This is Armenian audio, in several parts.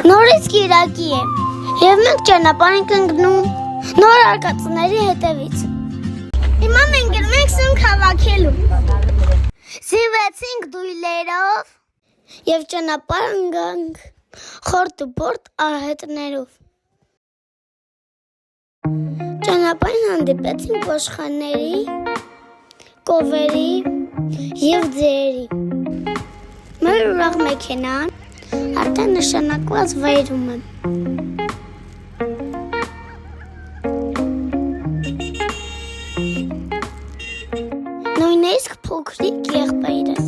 Նորից կիրակի է, և մենք ճանապարհ ենք ընկնում նոր արկածների հետևից։ Հիմա մենք գնում ենք սնունդ հավաքելու։ Զինվեցինք դույլերով և ճանապարհ ընկանք խորտուբորտ արահետներով։ Ճանապարհին հանդիպեցինք ոչխարների, կովերի և ձիերի։ Մեր ուրախ մեքենան արդեն նշանակված վայրում է։ Նույնիսկ փոքրիկ եղբայրս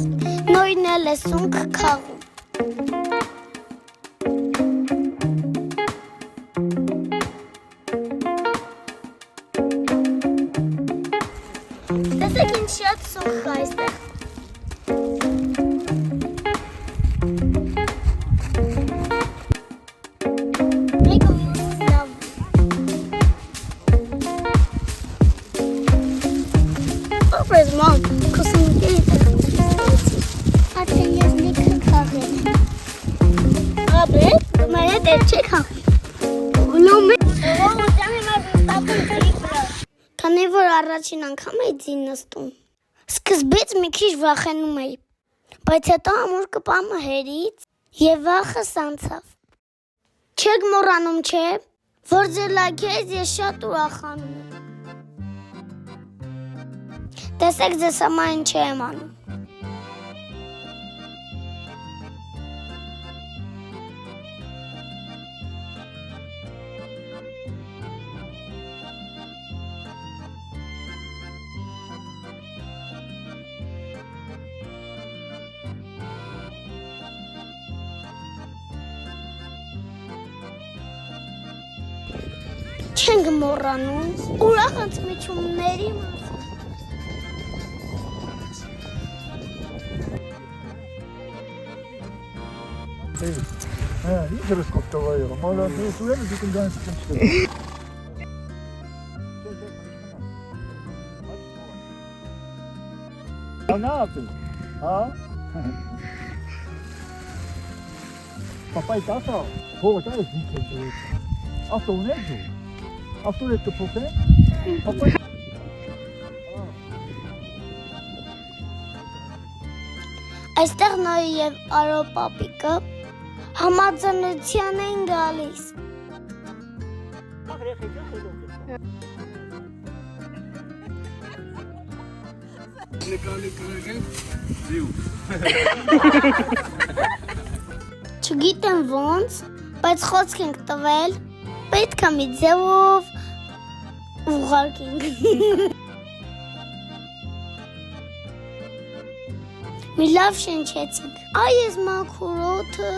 նույնն էլ է սունկ քաղում։ Տեսեք ինչ շատ սունկ կա այստեղ։ Ապրես մամ, կոսմիկերի տակնեցի, արդեն ես լիքը կաղել եմ։ Ապրես, դու մեր հետ էր չեք հաղի։ Ուլում է։ Քանի որ առաջին անգամ էի ձին նստում, սկզբից մի քիչ վախենում էի, բայց հետո ամուր կպամը հերից և վախս անցավ։ Չեք մոռանում չէ, որ ձեր լայքերից ես շատ ուրախանում եմ։ Տեսեք ձեզ համար ինչ եմ անում։ Չենք մոռանում ուրախ ընդմիջումների մասին։ Ինչ ես կոպտովայը, մալադես ու եմ դուք ընդանց կնչտել։ Նա ապել, հա? Պապայի տասա, հողը տա ես դիք է դուրս։ Ավտո ուներ դու, ավտո հետ կպոք է, պապայի։ Այստեղ Նոյի և Արո պապիկը համաձայնության էին գալիս։ Չգիտեմ ոնց, բայց խոսք ենք տվել, պետք է մի ձևով ուղարկենք։ Մի լավ շնչեցինք, այս մաքուր օդը,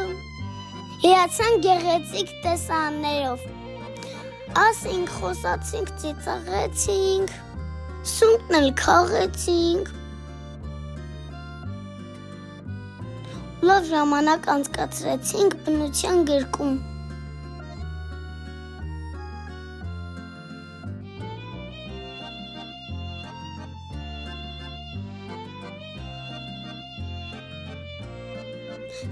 հիացանք գեղեցիկ տեսարաններով, ասինք, խոսացինք, ծիծաղեցինք, սունկն էլ քաղեցինք, լավ ժամանակ անցկացրեցինք բնության գրկում։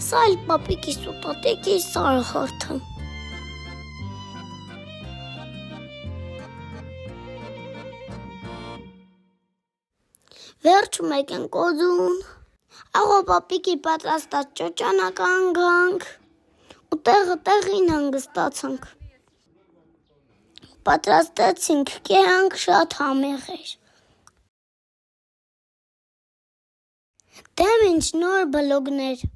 Սա էլ պապիկիս ու տատիկիս սարհարդը։ Վերջում եկենք օդուն, աղո պապիկի պատրաստած ճոճանակ անգանք ու տեղը տեղին հանգստացանք։ Պատրաստեցինք կերանք շատ համեղ էր։ Դեմ ինչ նոր բլոգներ։